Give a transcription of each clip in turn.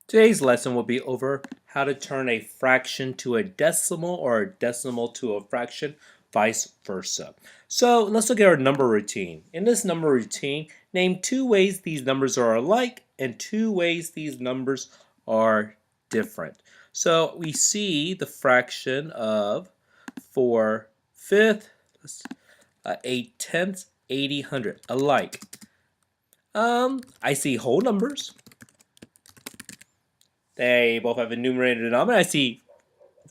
Today's lesson will be over how to turn a fraction to a decimal or a decimal to a fraction, vice versa. So let's look at our number routine. In this number routine, name 2 ways these numbers are alike and 2 ways these numbers are different. So we see the fraction of 4/5, 8/10, 80/100 alike. I see whole numbers. They both have a numerator and denominator. I see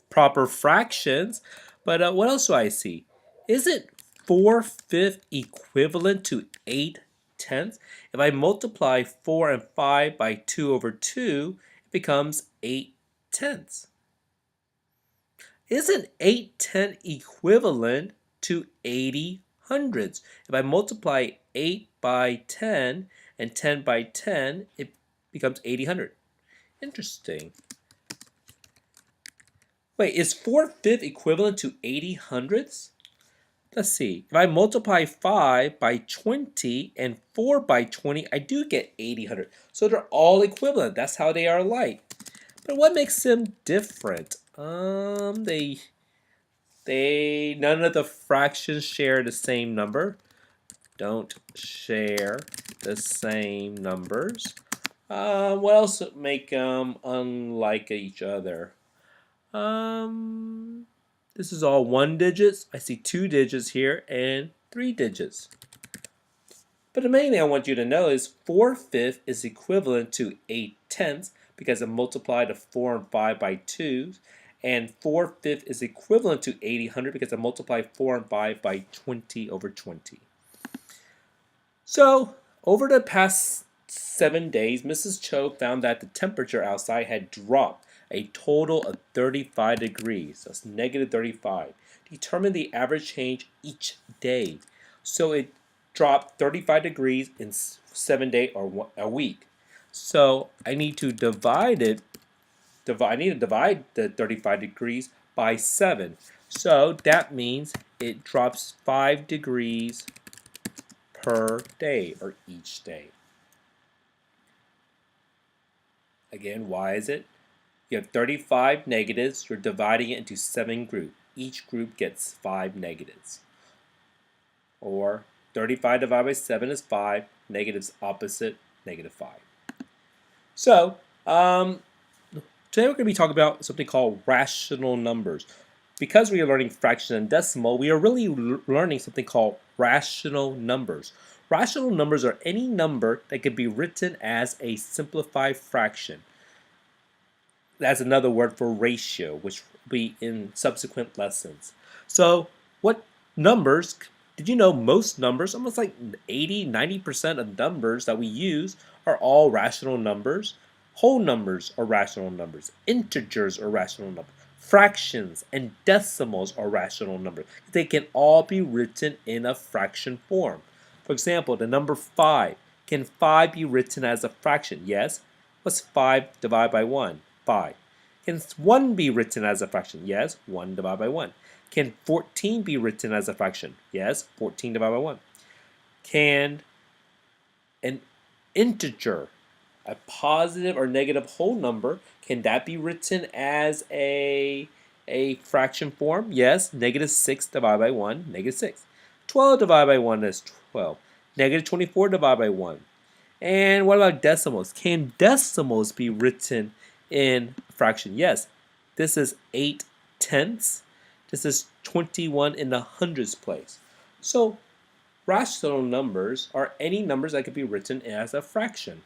proper fractions, but what else do I see? Isn't 4/5 equivalent to 8/10? If I multiply 4 and 5 by 2 over 2, it becomes 8/10. Isn't 8/10 equivalent to 80/100s? If I multiply 8 by 10 and 10 by 10, it becomes 80/100. Interesting. Wait, is 4/5 equivalent to 80/100s? Let's see. If I multiply 5 by 20 and 4 by 20, I do get 80/100. So they're all equivalent. That's how they are alike. But what makes them different? They none of the fractions share the same number. Don't share the same numbers. What else would make them unlike each other? This is all 1 digits. I see 2 digits here and 3 digits. But the main thing I want you to know is 4/5 is equivalent to 8/10 because I multiplied the 4 and 5 by 2. And 4/5 is equivalent to 80/100 because I multiplied 4 and 5 by 20 over 20. So, over the past 7 days, Mrs. Cho found that the temperature outside had dropped a total of 35 degrees. That's negative 35. Determine the average change each day. So it dropped 35 degrees in 7 days or a week. So I need to divide it. I need to divide the 35 degrees by 7. So that means it drops 5 degrees per day or each day. Again, why is it? You have 35 negatives. You're dividing it into 7 groups. Each group gets 5 negatives. Or 35 divided by 7 is 5. Negatives opposite, negative 5. So, today we're going to be talking about something called rational numbers. Because we are learning fraction and decimal, we are really learning something called rational numbers. Rational numbers are any number that can be written as a simplified fraction. That's another word for ratio, which will be in subsequent lessons. So what numbers, did you know most numbers, almost like 80-90% of numbers that we use are all rational numbers? Whole numbers are rational numbers. Integers are rational numbers. Fractions and decimals are rational numbers. They can all be written in a fraction form. For example, the number 5. Can 5 be written as a fraction? Yes. What's 5 divided by 1? 5. Can 1 be written as a fraction? Yes, 1 divided by 1. Can 14 be written as a fraction? Yes, 14 divided by 1. Can an integer, a positive or negative whole number, can that be written as a fraction form? Yes, negative 6 divided by 1, negative 6. 12 divided by 1 is 12. Negative 24 divided by 1. And what about decimals? Can decimals be written in a fraction? Yes. This is 8/10. This is 21 in the hundredths place. So rational numbers are any numbers that can be written as a fraction.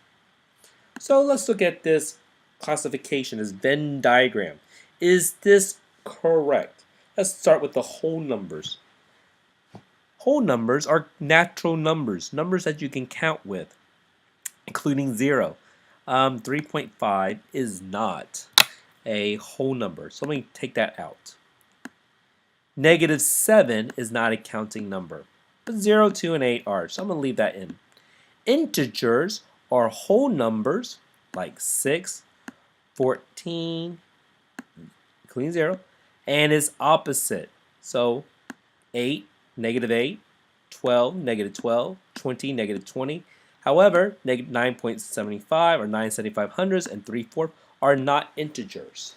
So let's look at this classification, this Venn diagram. Is this correct? Let's start with the whole numbers. Whole numbers are natural numbers, numbers that you can count with, including 0. 3.5 is not a whole number, so let me take that out. Negative 7 is not a counting number, but 0, 2, and 8 are, so I'm going to leave that in. Integers are whole numbers like 6, 14, including 0, and its opposite. So 8, negative 8, 12, negative 12, 20, negative 20. However, negative 9.75 or 975 hundredths and 3/4 are not integers.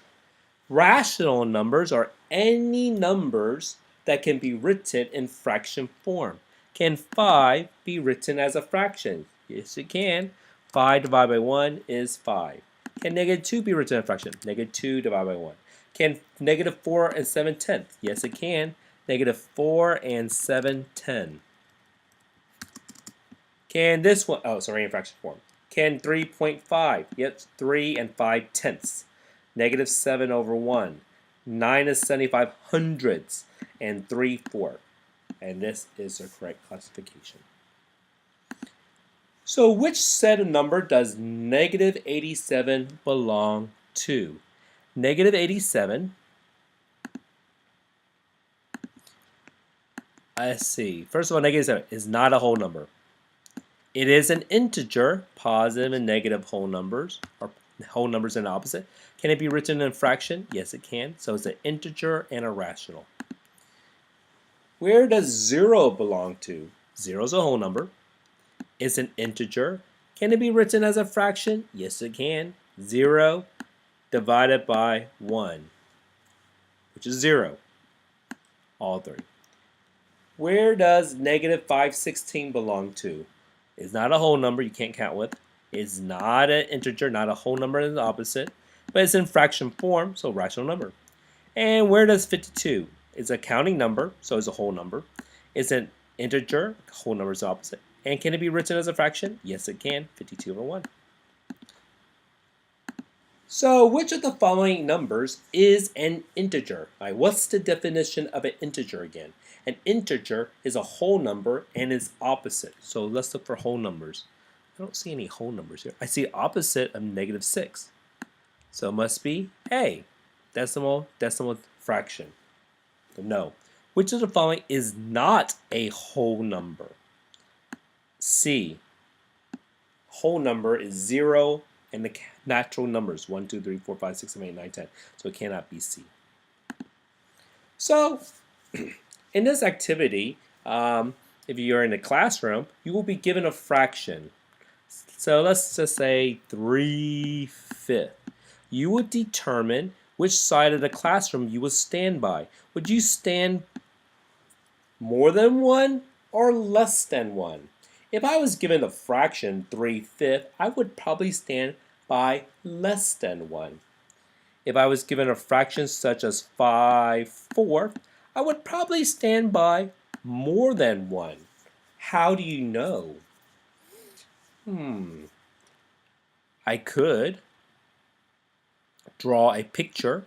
Rational numbers are any numbers that can be written in fraction form. Can 5 be written as a fraction? Yes, it can. 5 divided by 1 is 5. Can negative 2 be written as a fraction? Negative 2 divided by 1. Can negative 4 and 7/10? Yes, it can. Negative 4 and 7/10. Can this one, oh, sorry, in fraction form. Can 3.5? Yep, 3 and 5/10. Negative 7 over 1. 9 is 75 hundredths and 3/4. And this is the correct classification. So which set of number does negative 87 belong to? Negative 87. Let's see. First of all, negative 7 is not a whole number. It is an integer, positive and negative whole numbers, or whole numbers and opposite. Can it be written in a fraction? Yes, it can. So it's an integer and a rational. Where does 0 belong to? 0 is a whole number. It's an integer. Can it be written as a fraction? Yes, it can. 0 divided by 1, which is 0. All three. Where does negative 5/16 belong to? It's not a whole number you can't count with. It's not an integer, not a whole number in the opposite, but it's in fraction form, so rational number. And where does 52? It's a counting number, so it's a whole number. It's an integer, whole number is the opposite. And can it be written as a fraction? Yes, it can, 52 over 1. So which of the following numbers is an integer? All right, what's the definition of an integer again? An integer is a whole number and its opposite. So let's look for whole numbers. I don't see any whole numbers here. I see opposite of negative 6. So it must be A, decimal fraction. So no. Which of the following is not a whole number? C. Whole number is 0 and the natural numbers 1, 2, 3, 4, 5, 6, 7, 8, 9, 10. So it cannot be C. So in this activity, if you're in a classroom, you will be given a fraction. So let's just say 3/5. You would determine which side of the classroom you would stand by. Would you stand more than 1 or less than 1? If I was given a fraction 3/5, I would probably stand by less than 1. If I was given a fraction such as 5/4, I would probably stand by more than 1. How do you know? I could draw a picture.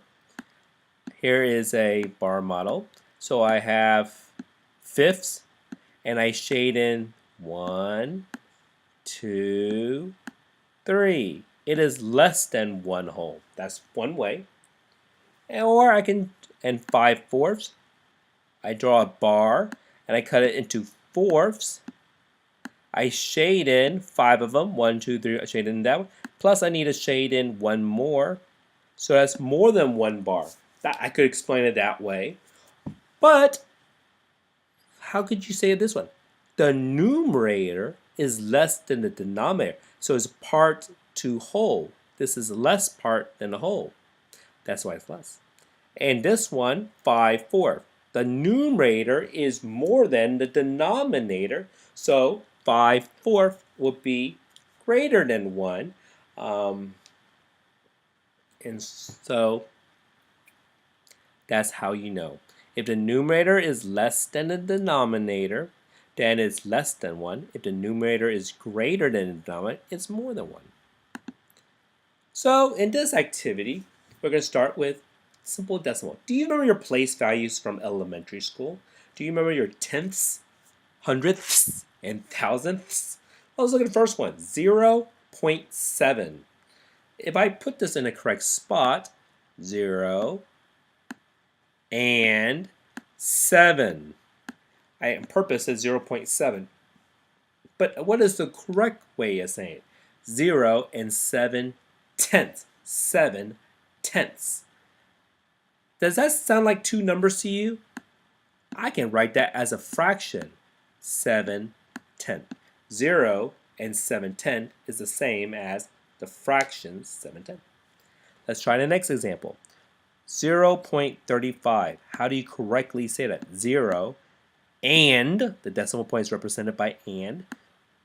Here is a bar model. So I have fifths, and I shade in 1, 2, 3. It is less than 1 whole. That's one way. Or I can, and 5/4. I draw a bar and I cut it into fourths. I shade in 5 of them. 1, 2, 3. I shade in that one. Plus I need to shade in 1 more. So that's more than 1 bar. I could explain it that way. But how could you say it this one? The numerator is less than the denominator. So it's part to whole. This is less part than the whole. That's why it's less. And this one, 5/4. The numerator is more than the denominator. So 5/4 would be greater than 1. And so that's how you know. If the numerator is less than the denominator, then it's less than 1. If the numerator is greater than the denominator, it's more than 1. So in this activity, we're going to start with simple decimal. Do you remember your place values from elementary school? Do you remember your tenths, hundredths, and thousandths? Well, let's look at the first one, 0.7. If I put this in the correct spot, 0 and 7. I on purpose said 0.7. But what is the correct way of saying it? 0 and 7 tenths. 7 tenths. Does that sound like two numbers to you? I can write that as a fraction. 7 tenths. 0 and 7/10 is the same as the fraction 7/10. Let's try the next example. 0.35. How do you correctly say that? 0 and, the decimal point is represented by and,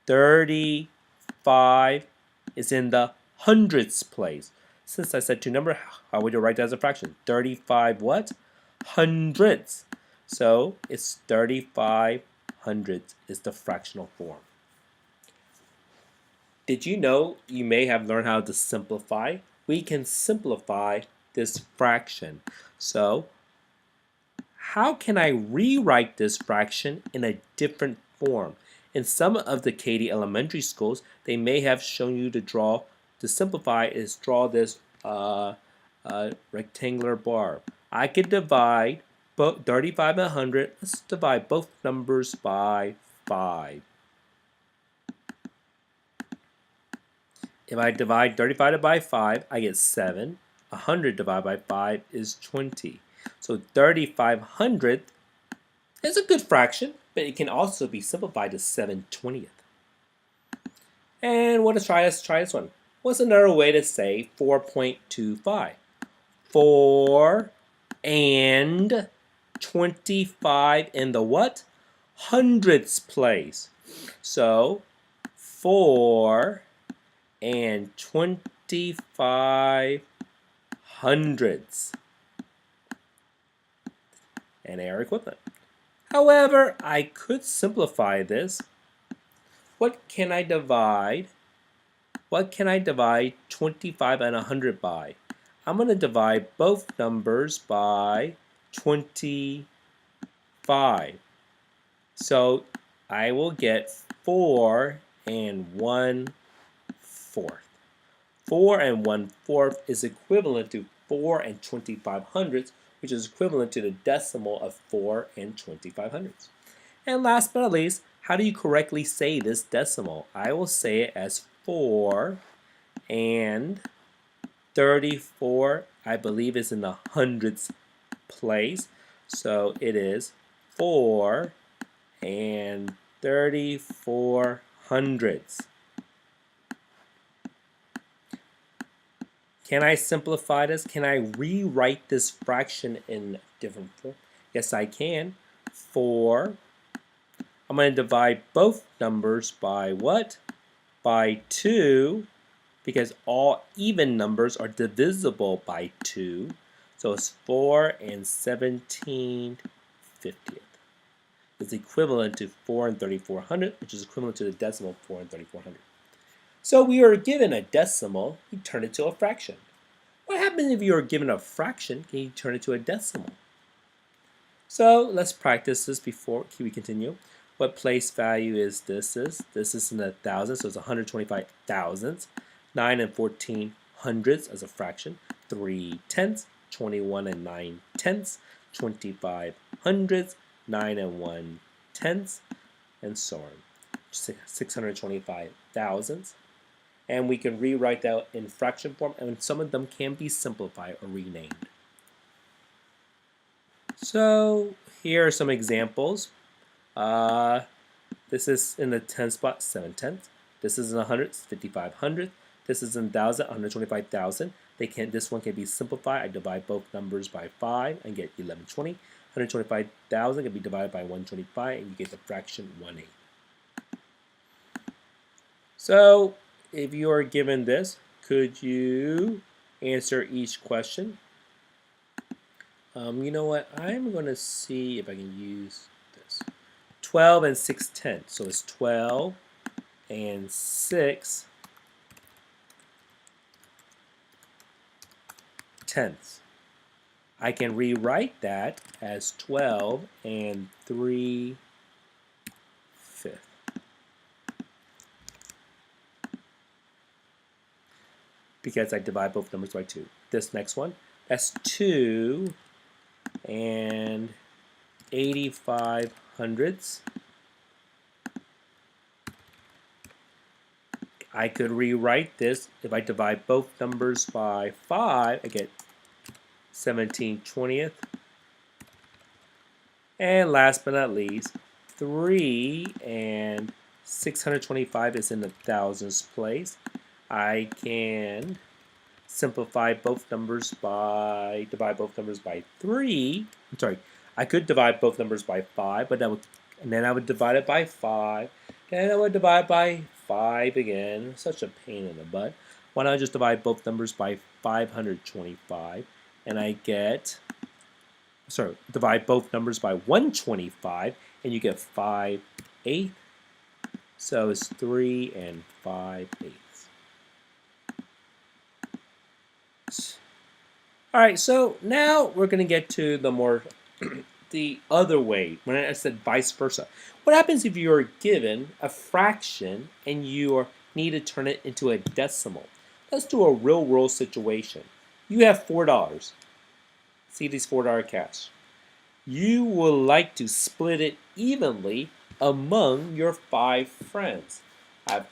35 is in the hundredths place. Since I said two number, how would you write that as a fraction? 35 what? Hundredths. So it's 35 hundredths is the fractional form. Did you know you may have learned how to simplify? We can simplify this fraction. So how can I rewrite this fraction in a different form? In some of the Katy elementary schools, they may have shown you to simplify is draw this rectangular bar. I could divide 35 and 100. Let's divide both numbers by 5. If I divide 35 by 5, I get 7. 100 divided by 5 is 20. So 35/100 is a good fraction, but it can also be simplified to 7/20. And let's try this one. What's another way to say 4.25? 4 and 25 in the what? Hundredths place. So 4 and 25 hundredths. And they are equivalent. However, I could simplify this. What can I divide 25 and 100 by? I'm going to divide both numbers by 25. So I will get 4 and 1/4. 4 and 1/4 is equivalent to 4 and 25 hundredths, which is equivalent to the decimal of 4 and 25 hundredths. And last but not least, how do you correctly say this decimal? I will say it as 4 and 34, I believe is in the hundredths place. So it is 4 and 34 hundredths. Can I simplify this? Can I rewrite this fraction in different form? Yes, I can. 4. I'm going to divide both numbers by what? By 2, because all even numbers are divisible by 2. So it's 4 and 17/50. It's equivalent to 4 and 3400, which is equivalent to the decimal 4 and 3400. So we are given a decimal, we turn it to a fraction. What happens if you are given a fraction, can you turn it to a decimal? So let's practice this before we continue. What place value is this? This is in the thousands, so it's 125 thousandths. 9 and 14 hundredths as a fraction. 3 tenths, 21 and 9 tenths, 25 hundredths, 9 and 1 tenths, and so on. 625 thousandths. And we can rewrite that in fraction form, and some of them can be simplified or renamed. So here are some examples. This is in the 10th spot, 7 tenths. This is in 100, 55 hundredths. This is in 1,000, 125,000. This one can be simplified. I divide both numbers by 5 and get 1120. 125,000 can be divided by 125, and you get the fraction 1/8. So if you are given this, could you answer each question? You know what? I'm going to see if I can use this. 12 and 6 tenths. So it's 12 and 6 tenths. I can rewrite that as 12 and 3/5. Because I divide both numbers by 2. This next one, that's 2 and 85 hundredths. I could rewrite this. If I divide both numbers by 5, I get 17/20. And last but not least, 3 and 625 is in the thousands place. I can simplify both numbers by, divide both numbers by 3. I'm sorry, I could divide both numbers by 5, but then I would divide it by 5. Then I would divide by 5 again. Such a pain in the butt. Why don't I just divide both numbers by 525, and I get, sorry, divide both numbers by 125, and you get 5/8. So it's 3 and 5/8. All right, so now we're going to get to the more the other way, when I said vice versa. What happens if you're given a fraction and you need to turn it into a decimal? Let's do a real world situation. You have $4. See these $4 cash. You would like to split it evenly among your 5 friends.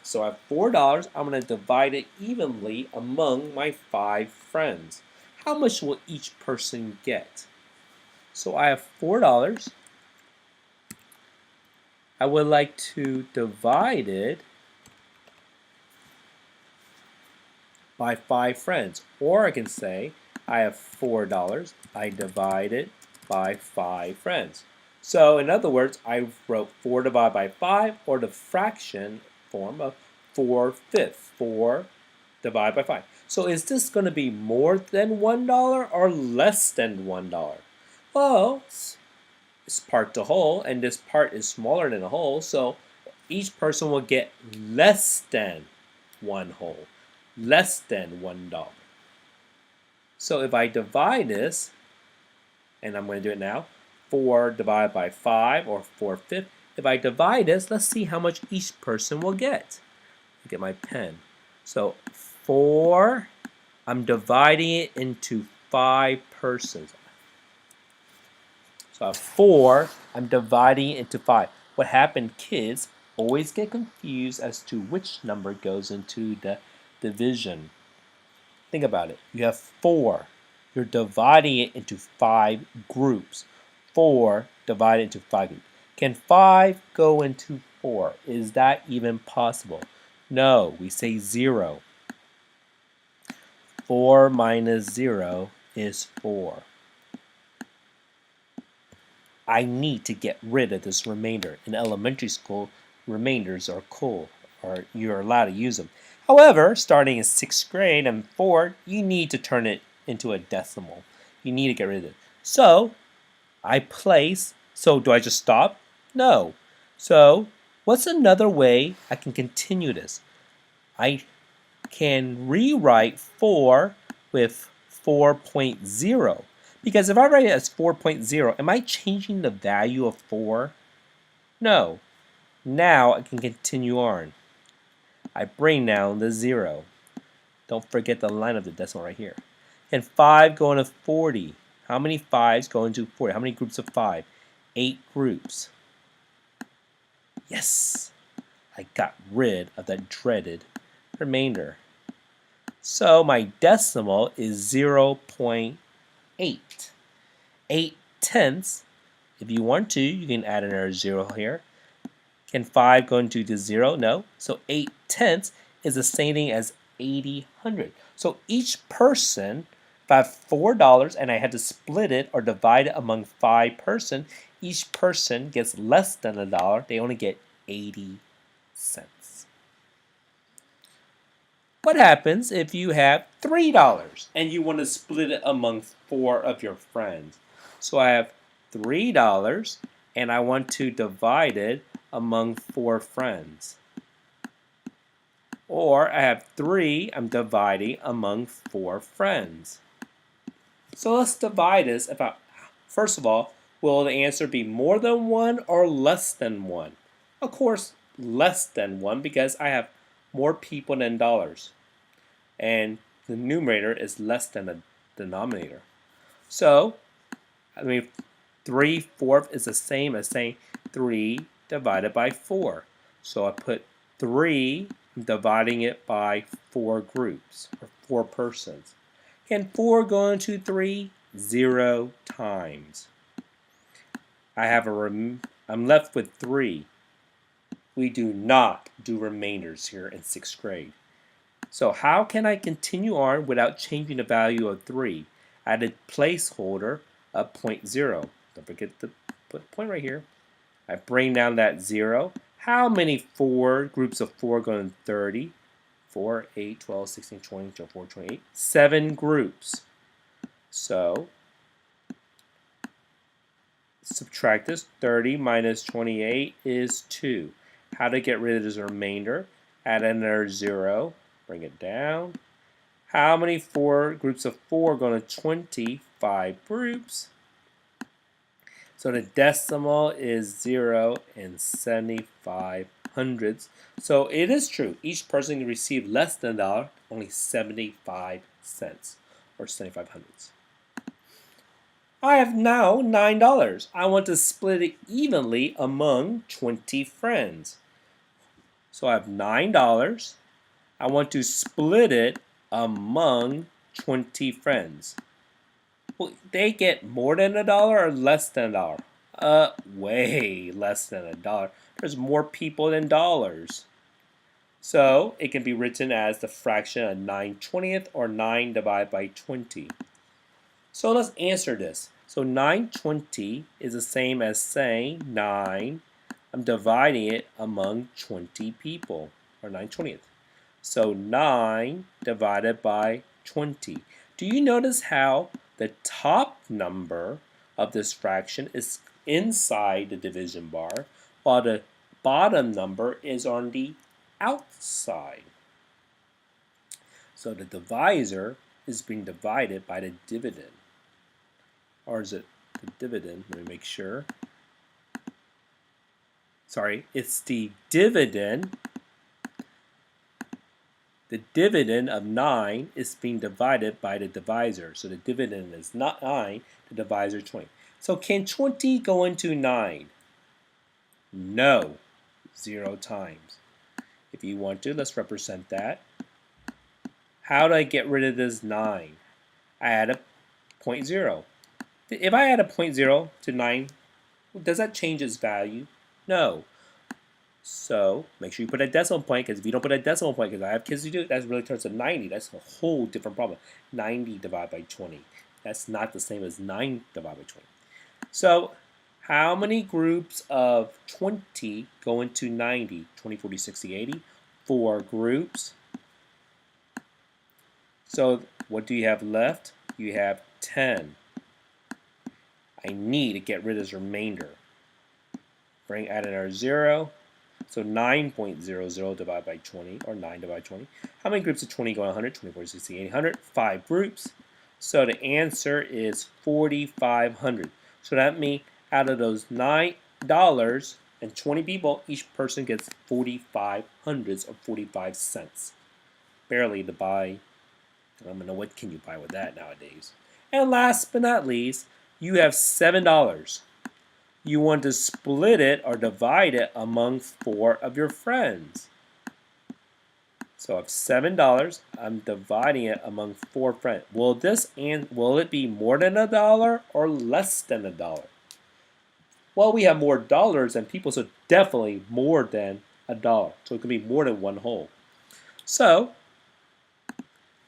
So I have $4. I'm going to divide it evenly among my 5 friends. How much will each person get? So I have $4. I would like to divide it by 5 friends. Or I can say I have $4. I divide it by 5 friends. So in other words, I wrote 4 divided by 5, or the fraction form of 4/5. 4 divided by 5. So is this going to be more than $1 or less than $1? Well, it's part to whole, and this part is smaller than the whole, so each person will get less than 1 whole, less than $1. So if I divide this, and I'm going to do it now, 4 divided by 5, or 4/5. If I divide this, let's see how much each person will get. Get my pen. So 4, I'm dividing it into 5 persons. So I have 4, I'm dividing it into 5. What happened, kids always get confused as to which number goes into the division. Think about it. You have 4. You're dividing it into 5 groups. 4 divided into 5 groups. Can 5 go into 4? Is that even possible? No, we say 0. 4 minus 0 is 4. I need to get rid of this remainder. In elementary school, remainders are cool, or you're allowed to use them. However, starting in 6th grade and 4th, you need to turn it into a decimal. You need to get rid of it. So, so do I just stop? No. So, what's another way I can continue this? I can rewrite 4 with 4.0. Because if I write it as 4.0, am I changing the value of 4? No. Now I can continue on. I bring down the 0. Don't forget the line of the decimal right here. Can 5 go into 40? How many 5s go into 40? How many groups of 5? 8 groups. Yes! I got rid of that dreaded remainder. So my decimal is 0.8. 8/10. If you want to, you can add another 0 here. Can 5 go into the 0? No. So 8/10 is the same thing as 80/100. So each person, if I have $4 and I had to split it or divide it among 5 persons, each person gets less than $1. They only get 80 cents. What happens if you have $3 and you want to split it among 4 of your friends? So I have $3 and I want to divide it among 4 friends. Or I have 3, I'm dividing among 4 friends. So let's divide this. First of all, will the answer be more than 1 or less than 1? Of course, less than 1 because I have more people than dollars. And the numerator is less than the denominator. So, 3/4 is the same as saying 3 divided by 4. So I put 3, I'm dividing it by 4 groups, or 4 persons. Can 4 go into 3? 0 times. I'm left with 3. We do not do remainders here in 6th grade. So how can I continue on without changing the value of 3? Add a placeholder of 0.0. Don't forget to put a point right here. I bring down that 0. How many groups of 4 go in 30? 4, 8, 12, 16, 20, 24, 28. 7 groups. So subtract this. 30 minus 28 is 2. How to get rid of this remainder? Add another 0. Bring it down. How many groups of 4 go into 25 groups? So the decimal is 0 and 75 hundredths. So it is true. Each person can receive less than $1, only 75 cents or 75 hundredths. I have now $9. I want to split it evenly among 20 friends. So I have $9. I want to split it among 20 friends. Well, they get more than $1 or less than $1? Way less than $1. There's more people than dollars. So it can be written as the fraction of 9/20 or 9 divided by 20. So let's answer this. So 9/20 is the same as saying 9. I'm dividing it among 20 people, or 9/20. So 9 divided by 20. Do you notice how the top number of this fraction is inside the division bar, while the bottom number is on the outside? So the divisor is being divided by the dividend. Or is it the dividend? Let me make sure. Sorry, it's the dividend. The dividend of 9 is being divided by the divisor. So the dividend is not 9, the divisor is 20. So can 20 go into 9? No, 0 times. If you want to, let's represent that. How do I get rid of this 9? I add a 0.0. If I add a 0.0 to 9, does that change its value? No. So make sure you put a decimal point, because if you don't put a decimal point, because I have kids who do it, that really turns to 90. That's a whole different problem. 90 divided by 20. That's not the same as 9 divided by 20. So how many groups of 20 go into 90? 20, 40, 60, 80. 4 groups. So what do you have left? You have 10. I need to get rid of this remainder. Add another 0. So 9.00 divided by 20, or 9 divided by 20. How many groups of 20 go in 100? 20, 40, 60, 80, 100. 5 groups. So the answer is 4,500. So that means out of those $9 and 20 people, each person gets 45 hundredths or 45 cents. Barely to buy. I don't know what can you buy with that nowadays. And last but not least, you have $7. You want to split it or divide it among 4 of your friends. So I have $7. I'm dividing it among 4 friends. Will it be more than $1 or less than $1? Well, we have more dollars than people, so definitely more than $1. So it could be more than 1 whole. So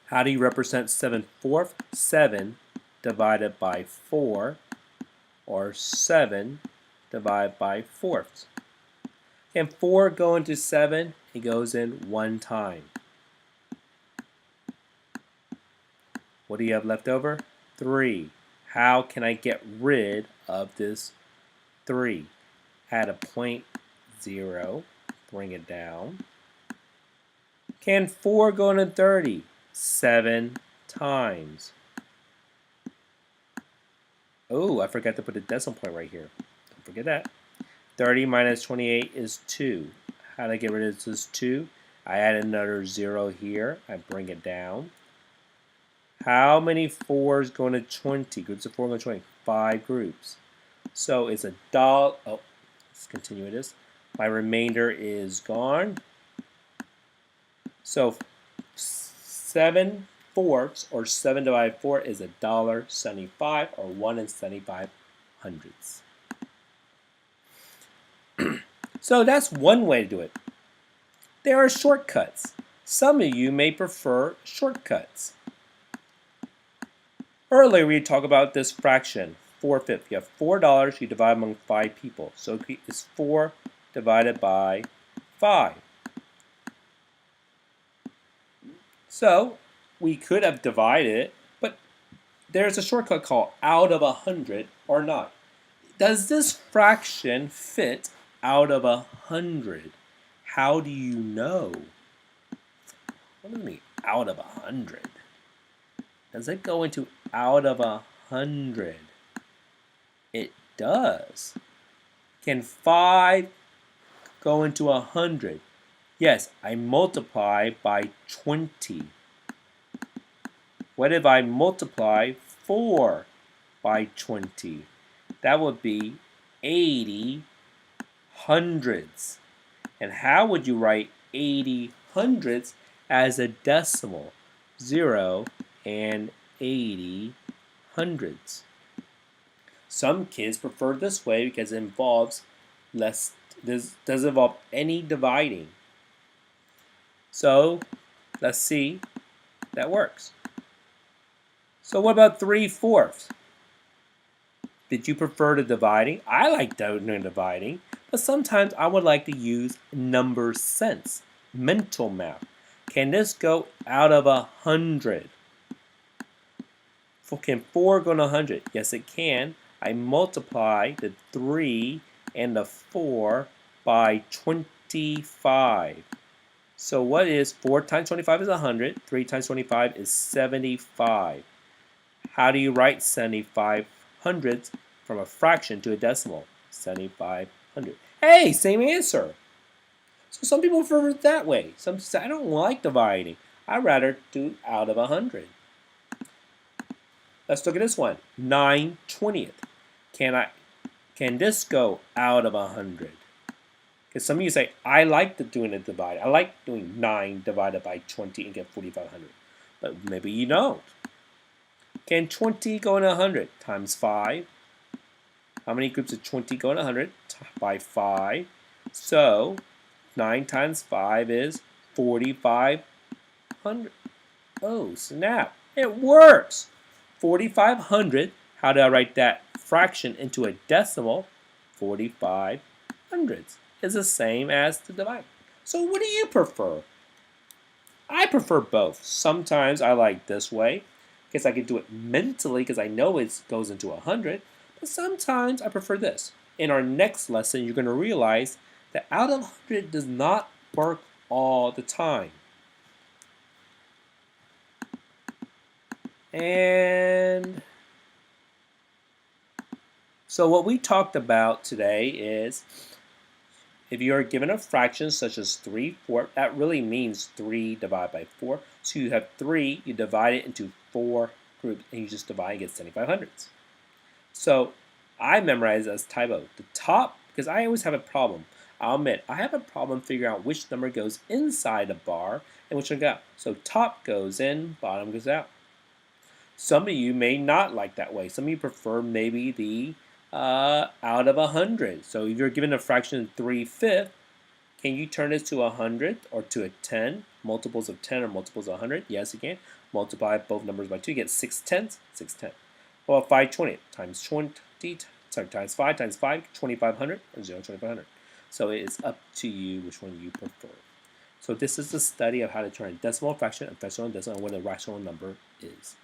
how do you represent 7/4? 7 divided by 4, or 7 divided by 4ths. Can 4 go into 7? It goes in 1 time. What do you have left over? 3. How can I get rid of this 3? Add a 0.0, bring it down. Can 4 go into 30? 7 times. Oh, I forgot to put a decimal point right here. Don't forget that. 30 minus 28 is 2. How do I get rid of this 2? I add another 0 here. I bring it down. How many 4s go into 20? Groups of 4 go into 20. 5 groups. So it's $1. Oh, let's continue with this. My remainder is gone. So 7/4, or 7 divided by 4, is $1.75, or 1 75 hundredths. So that's one way to do it. There are shortcuts. Some of you may prefer shortcuts. Earlier we talked about this fraction, 4/5. You have $4, you divide among 5 people. So it's 4 divided by 5. So we could have divided it, but there's a shortcut called out of 100 or not. Does this fraction fit out of 100? How do you know? What does it mean, out of 100? Does it go into out of 100? It does. Can 5 go into 100? Yes, I multiply by 20. What if I multiply 4 by 20? That would be 80 hundredths. And how would you write 80 hundredths as a decimal? 0 and 80 hundredths. Some kids prefer this way because it involves less, doesn't involve any dividing. So let's see if that works. So what about 3/4? Did you prefer the dividing? I like doing dividing, but sometimes I would like to use number sense, mental math. Can this go out of 100? Can 4 go to 100? Yes, it can. I multiply the 3 and the 4 by 25. So what is 4 times 25 is 100. 3 times 25 is 75. How do you write 75 hundredths from a fraction to a decimal? 7,500. Hey, same answer. So some people prefer it that way. Some say, I don't like dividing. I'd rather do out of 100. Let's look at this one. 9/20. Can this go out of 100? Because some of you say, I like doing a divide. I like doing 9 divided by 20 and get 4,500. But maybe you don't. Can 20 go in 100? Times 5. How many groups of 20 go in 100? By 5. So 9 times 5 is 4,500. Oh, snap. It works. 4,500. How do I write that fraction into a decimal? 4,5 hundredths is the same as the divide. So what do you prefer? I prefer both. Sometimes I like this way because I can do it mentally because I know it goes into 100. But sometimes I prefer this. In our next lesson, you're going to realize that out of 100 does not work all the time. And so what we talked about today is if you are given a fraction such as 3/4, that really means 3 divided by 4. So you have 3, you divide it into 4 groups, and you just divide and get 7,500 hundredths. So I memorize as typo. The top, because I always have a problem. I'll admit, I have a problem figuring out which number goes inside a bar and which one goes out. So top goes in, bottom goes out. Some of you may not like that way. Some of you prefer maybe the out of 100. So if you're given a fraction 3/5, can you turn this to 100 or to a 10? Multiples of 10 or multiples of 100? Yes, you can. Multiply both numbers by 2, you get 6 tenths, 6 tenths. Well, 5/20 times 20, sorry, times 5 times 5, 2,500 or 0,2500. So it is up to you which one you prefer. So this is the study of how to turn a decimal fraction and fraction decimal and what a rational number is.